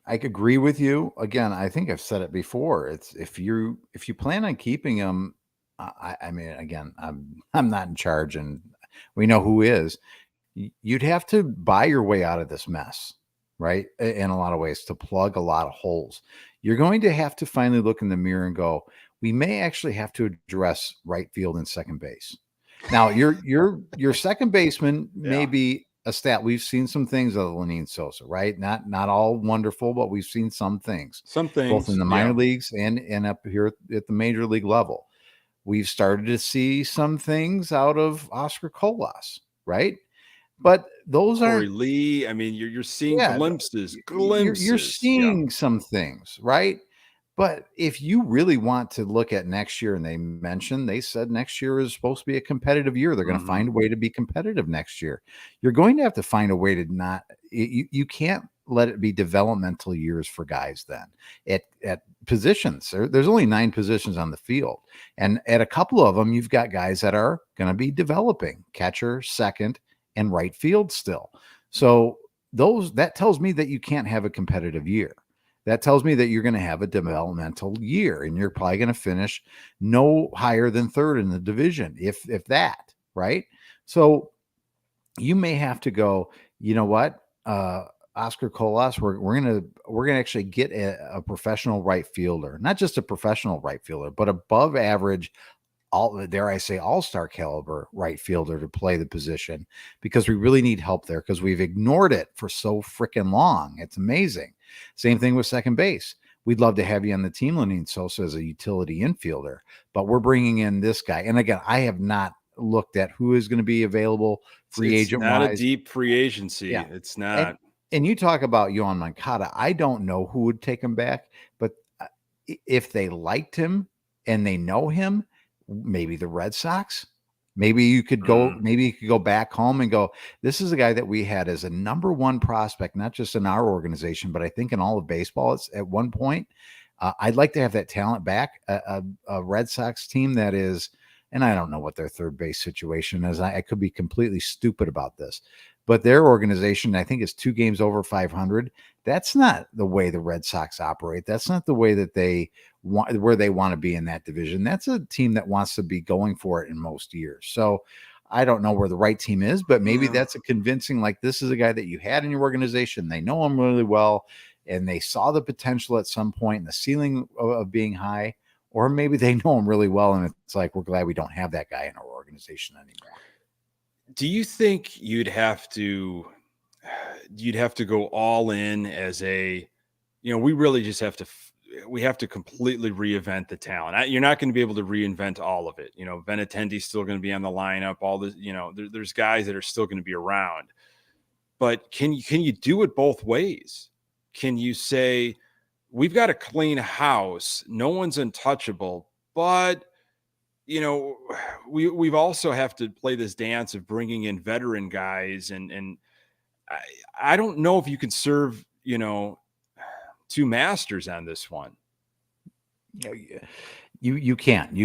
agree with you. Again, I think I've said it before. It's if you plan on keeping him, I mean, again, I'm not in charge, and we know who is. You'd have to buy your way out of this mess, right? In a lot of ways, to plug a lot of holes. You're going to have to finally look in the mirror and go, we may actually have to address right field and second base. Now, your second baseman may be a stat. We've seen some things of Lenyn Sosa, right? Not all wonderful, but we've seen some things. Both in the minor leagues and up here at the major league level. We've started to see some things out of Oscar Colas, right? But those Corey Lee. I mean, you're seeing glimpses. You're seeing some things, right? But if you really want to look at next year, and they said next year is supposed to be a competitive year. They're going to find a way to be competitive next year. You're going to have to find a way to not, you can't let it be developmental years for guys then at positions. There's only 9 positions on the field. And at a couple of them, you've got guys that are going to be developing: catcher, second, and right field still. So that tells me that you can't have a competitive year. That tells me that you're going to have a developmental year, and you're probably going to finish no higher than third in the division, if that, right? So you may have to go, you know what, Oscar Colas, we're gonna actually get a professional right fielder, not just a professional right fielder, but above average, all-star caliber right fielder to play the position, because we really need help there, because we've ignored it for so freaking long. It's amazing. Same thing with second base. We'd love to have you on the team, Lenyn Sosa, as a utility infielder, but we're bringing in this guy. And again, I have not looked at who is going to be available free agent wise. Not a deep free agency. Yeah. It's not. And you talk about Yoan Moncada. I don't know who would take him back, but if they liked him and they know him, maybe the Red Sox. Maybe you could go. Maybe you could go back home and go, this is a guy that we had as a number 1 prospect, not just in our organization, but I think in all of baseball. It's at one point. I'd like to have that talent back. A Red Sox team that is, and I don't know what their third base situation is. I could be completely stupid about this, but their organization, I think, is 2 games over 500. That's not the way the Red Sox operate. That's not the way that they want, where they want to be in that division. That's a team that wants to be going for it in most years. So I don't know where the right team is, but maybe that's a convincing, like, this is a guy that you had in your organization. They know him really well, and they saw the potential at some point and the ceiling of being high, or maybe they know him really well, and it's like, we're glad we don't have that guy in our organization anymore. Do you think you'd have to go all in as we really just have to we have to completely reinvent the talent. You're not going to be able to reinvent all of it. Benintendi's still going to be on the lineup. All this, there's guys that are still going to be around. But can you do it both ways? Can you say, we've got a clean house, no one's untouchable, but we've also have to play this dance of bringing in veteran guys, and I don't know if you can serve two masters on this one. You can't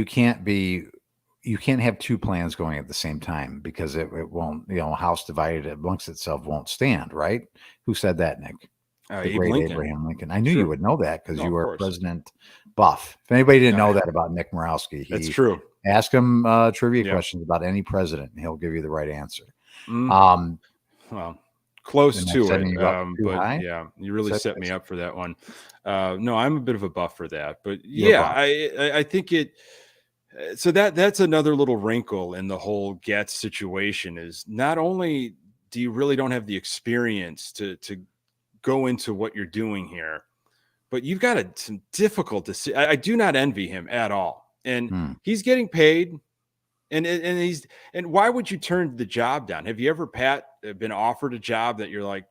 have 2 plans going at the same time, because it won't, a house divided amongst itself won't stand, right? Who said that, Nick? The Abe great Lincoln. Abraham Lincoln. I knew you Sure. would know that because No, you of are course. President buff. If anybody didn't know Ah, that about Nick Murawski, that's he true. ask him trivia Yeah. questions about any president, and he'll give you the right answer. Mm, Um, well, close am I to it. setting you up too But high? yeah, you really Set, set me up for that one. No, I'm a bit of a buff for that, but you're yeah, buff. I think it. So that's another little wrinkle in the whole Getz situation is not only do you really don't have the experience to go into what you're doing here, but you've got some difficult to I do not envy him at all, and Hmm. he's getting paid. And why would you turn the job down? Have you ever, Pat, been offered a job that you're like,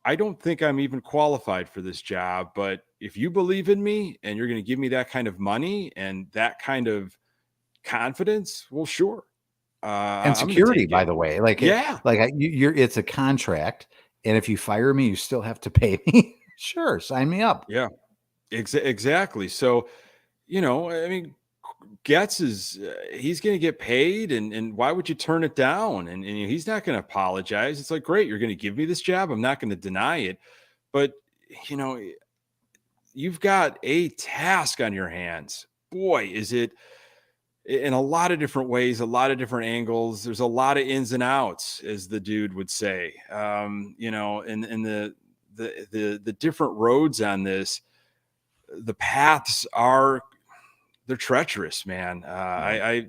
I don't think I'm even qualified for this job, but if you believe in me and you're going to give me that kind of money and that kind of confidence, well, sure, And I'm going to security, take by it. the way, like Yeah, you're it's a contract, and if you fire me, you still have to pay me. Sure, sign me up. yeah, exactly. So, I mean, Getz is he's going to get paid, and why would you turn it down? And he's not going to apologize. It's like, great, you're going to give me this job. I'm not going to deny it, but you know, you've got a task on your hands. Boy, is it in a lot of different ways, a lot of different angles. There's a lot of ins and outs, as the dude would say. And the different roads on this, the paths are they're treacherous, man. Yeah.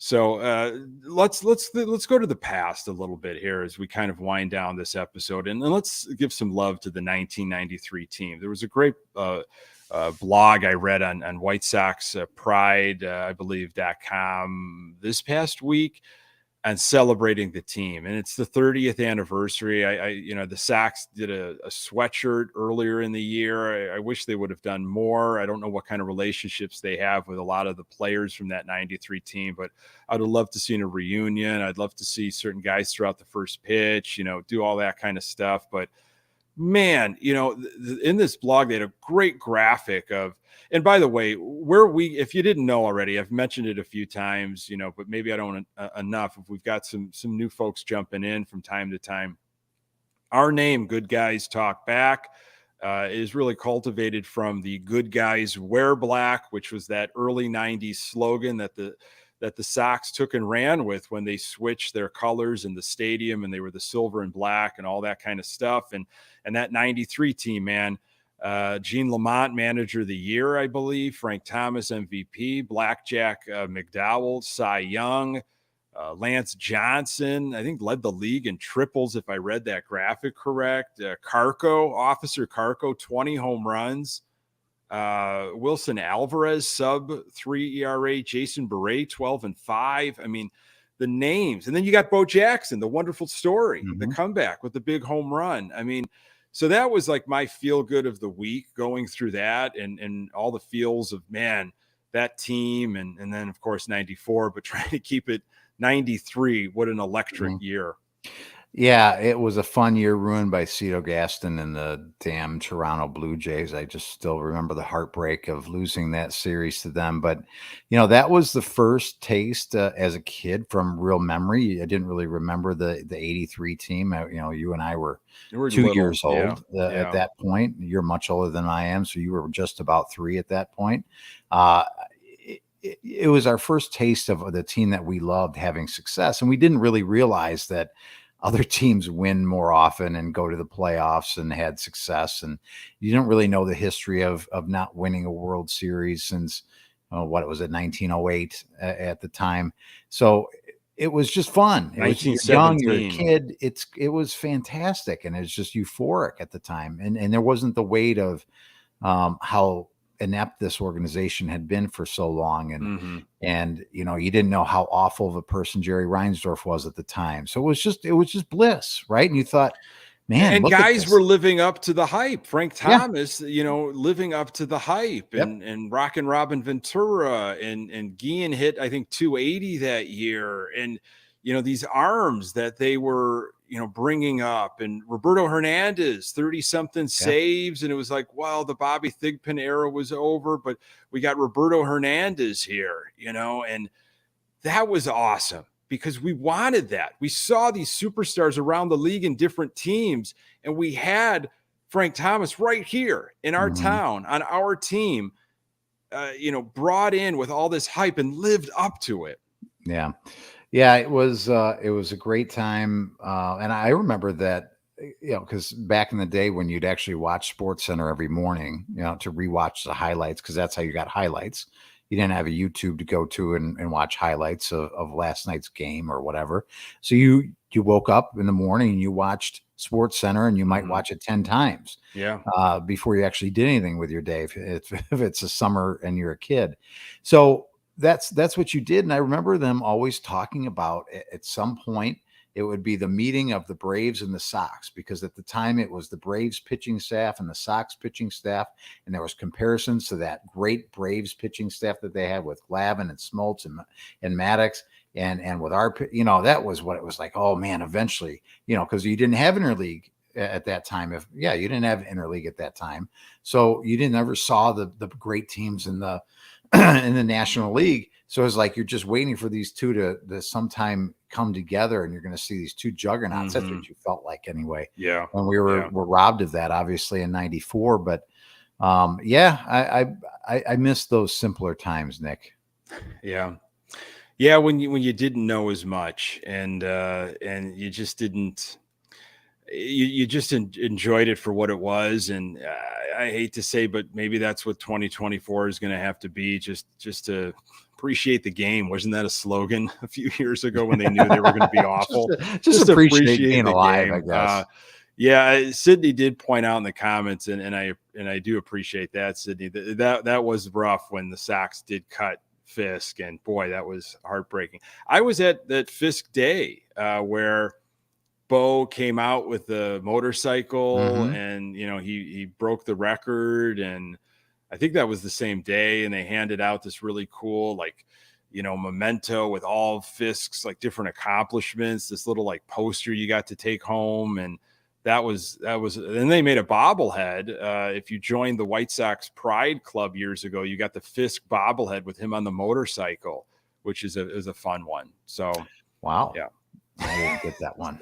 Let's go to the past a little bit here as we kind of wind down this episode, and let's give some love to the 1993 team. There was a great blog I read on White Sox Pride, I believe.com this past week, and celebrating the team. And it's the 30th anniversary. The Sox did a sweatshirt earlier in the year. I wish they would have done more. I don't know what kind of relationships they have with a lot of the players from that 93 team, but I'd have loved to see a reunion. I'd love to see certain guys throughout the first pitch, do all that kind of stuff. But man, in this blog, they had a great graphic of, and by the way, if you didn't know already, I've mentioned it a few times, but maybe I don't enough. If we've got some new folks jumping in from time to time, our name, Good Guys Talk Back, is really cultivated from the Good Guys Wear Black, which was that early 90s slogan that the Sox took and ran with when they switched their colors in the stadium, and they were the silver and black and all that kind of stuff. And that 93 team, man, Gene Lamont, manager of the year, I believe, Frank Thomas, MVP, Blackjack McDowell, Cy Young, Lance Johnson, I think led the league in triples, if I read that graphic correct. Officer Carco, 20 home runs. Wilson Alvarez, sub 3 ERA. Jason Beret, 12-5. I mean, the names. And then you got Bo Jackson, the wonderful story, the comeback with the big home run. I mean, so that was like my feel good of the week, going through that and all the feels of, man, that team. And then, of course, 94, but trying to keep it 93. What an electric year. Yeah, it was a fun year ruined by Cito Gaston and the damn Toronto Blue Jays. I just still remember the heartbreak of losing that series to them. But, that was the first taste as a kid from real memory. I didn't really remember the 83 team. You and I were 2 little, years old yeah. at that point. You're much older than I am, so you were just about 3 at that point. It was our first taste of the team that we loved having success. And we didn't really realize that other teams win more often and go to the playoffs and had success. And you don't really know the history of not winning a World Series since, what was it, 1908 at the time. So it was just fun. It was, you're young, you're a kid. It was fantastic. And it's just euphoric at the time. And there wasn't the weight of how inept this organization had been for so long. And you didn't know how awful of a person Jerry Reinsdorf was at the time. So it was just bliss, right? And you thought, man, and guys were living up to the hype. Frank Thomas, living up to the hype, and Rockin' Robin Ventura and Guillen hit, I think, 280 that year. And, these arms that they were, bringing up, and Roberto Hernandez, 30-something saves. And it was like, well, the Bobby Thigpen era was over, but we got Roberto Hernandez here, and that was awesome because we wanted that. We saw these superstars around the league in different teams, and we had Frank Thomas right here in our town on our team, brought in with all this hype and lived up to it. Yeah. Yeah. It was a great time. And I remember that, because back in the day when you'd actually watch Sports Center every morning, to rewatch the highlights, because that's how you got highlights. You didn't have a YouTube to go to and watch highlights of last night's game or whatever. So you woke up in the morning and you watched Sports Center, and you might watch it 10 times before you actually did anything with your day, if it's a summer and you're a kid. So that's what you did. And I remember them always talking about, at some point it would be the meeting of the Braves and the Sox, because at the time it was the Braves pitching staff and the Sox pitching staff, and there was comparisons to that great Braves pitching staff that they had with Glavine and Smoltz and Maddox, and with our, that was what it was like. Oh man, eventually, because you didn't have interleague at that time. You didn't have interleague at that time, so you didn't ever saw the great teams in the in the National League. So it's like you're just waiting for these two to sometime come together, and you're going to see these two juggernauts. That's what you felt like anyway. Yeah. And we were robbed of that, obviously, in '94. But I miss those simpler times, Nick. Yeah. Yeah. When you didn't know as much, and you just didn't. You just enjoyed it for what it was. And I hate to say, but maybe that's what 2024 is going to have to be, just to appreciate the game. Wasn't that a slogan a few years ago when they knew they were going to be awful? just appreciate being alive, I guess. Yeah, Sydney did point out in the comments, and I do appreciate that, Sydney. That was rough when the Sox did cut Fisk, and boy, that was heartbreaking. I was at that Fisk day where Bo came out with the motorcycle, and he broke the record, and I think that was the same day, and they handed out this really cool memento with all of Fisk's different accomplishments, this little poster you got to take home. And that was then they made a bobblehead. If you joined the White Sox Pride Club years ago, you got the Fisk bobblehead with him on the motorcycle, which is a fun one. So wow. Yeah, I didn't get that one.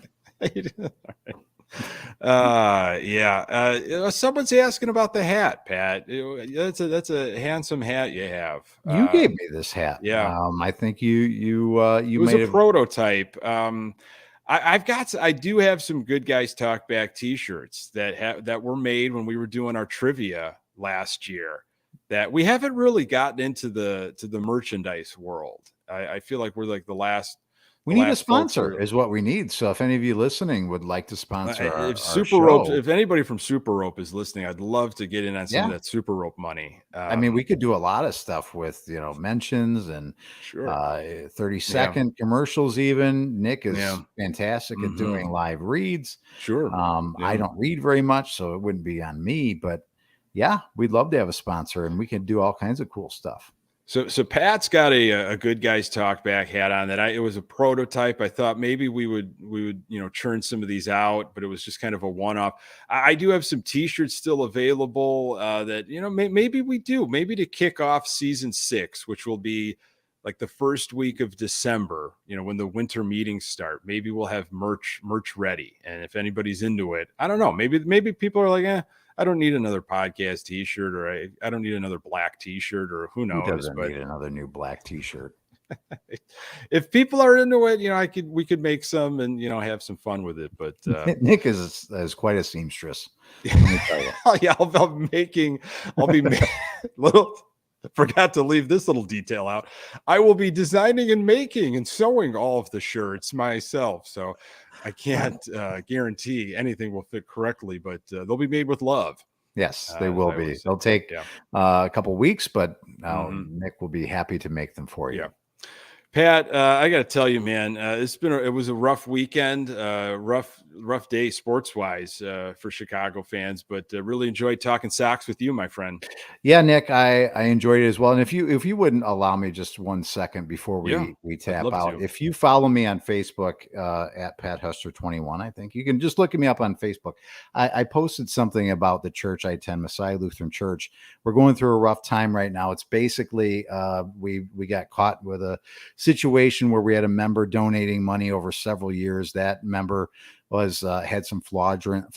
Someone's asking about the hat, Pat. That's a handsome hat you have. You gave me this hat. Yeah. I think you it was a prototype. I do have some Good Guys Talk Back t-shirts that were made when we were doing our trivia last year, that we haven't really gotten into the merchandise world. I feel like we're like the last. We need a sponsor is what we need. So if any of you listening would like to sponsor our Super show, Rope, if anybody from Super Rope is listening, I'd love to get in on some of that Super Rope money. I mean, we could do a lot of stuff with, mentions and 30-second commercials even. Nick is fantastic at doing live reads. Sure. I don't read very much, so it wouldn't be on me. But yeah, we'd love to have a sponsor, and we can do all kinds of cool stuff. So Pat's got a Good Guys Talk Back hat on that. It was a prototype. I thought maybe we would churn some of these out, but it was just kind of a one-off. I do have some t-shirts still available that maybe we do, maybe to kick off season 6, which will be like the first week of December, when the winter meetings start. Maybe we'll have merch ready, and if anybody's into it, I don't know, maybe people are like, I don't need another podcast t-shirt, or I don't need another black t-shirt, or who knows. Who doesn't need another new black t-shirt? If people are into it, we could make some and have some fun with it. But Nick is quite a seamstress. Let me tell you. Yeah, I'll be little. Forgot to leave this little detail out. I will be designing and making and sewing all of the shirts myself. So I can't guarantee anything will fit correctly, but they'll be made with love. Yes, they will be. They'll take a couple weeks, but Nick will be happy to make them for you. Yeah. Pat, I got to tell you, man, it was a rough weekend, rough day sports wise for Chicago fans, but really enjoyed talking Sox with you, my friend. Yeah, Nick, I enjoyed it as well. And if you wouldn't allow me just 1 second before we tap out, if you follow me on Facebook at Pat Hester 21, I think you can just look me up on Facebook. I posted something about the church I attend, Messiah Lutheran Church. We're going through a rough time right now. It's basically we got caught with a situation where we had a member donating money over several years. That member was had some fraudulent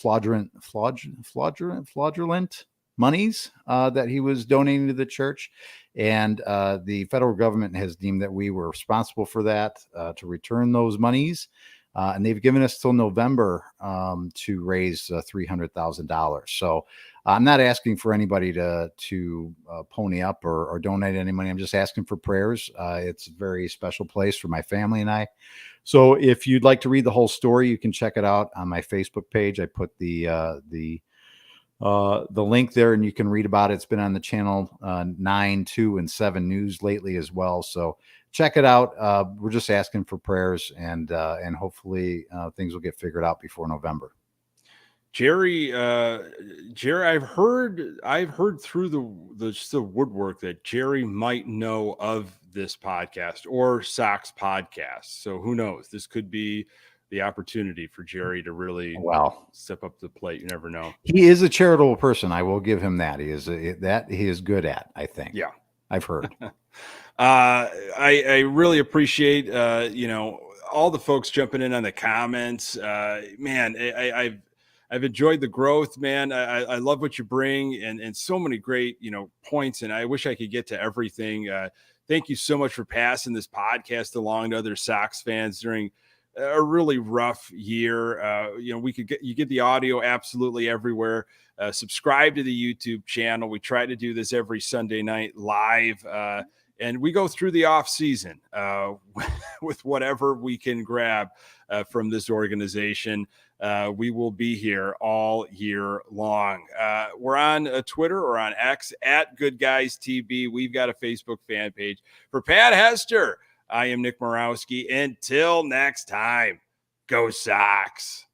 monies that he was donating to the church, and the federal government has deemed that we were responsible for that, to return those monies. And they've given us till November to raise $300,000. So I'm not asking for anybody to pony up or donate any money. I'm just asking for prayers. It's a very special place for my family and I. So if you'd like to read the whole story, you can check it out on my Facebook page. I put the link there, and you can read about it. It's been on the channel 9, 2, and 7 news lately as well. So check it out. We're just asking for prayers, and hopefully things will get figured out before November. Jerry, I've heard through the woodwork that Jerry might know of this podcast or Sox podcast. So who knows? This could be the opportunity for Jerry to really step up to the plate. You never know. He is a charitable person. I will give him that. He is good at, I think. Yeah, I've heard. I really appreciate all the folks jumping in on the comments. Man, I've enjoyed the growth, man. I love what you bring, and so many great points. And I wish I could get to everything. Thank you so much for passing this podcast along to other Sox fans during a really rough year. You get the audio absolutely everywhere. Subscribe to the YouTube channel. We try to do this every Sunday night live, and we go through the off season with whatever we can grab from this organization. We will be here all year long. We're on Twitter or on X at Good Guys TB. We've got a Facebook fan page. For Pat Hester, I am Nick Murawski. Until next time, go Sox.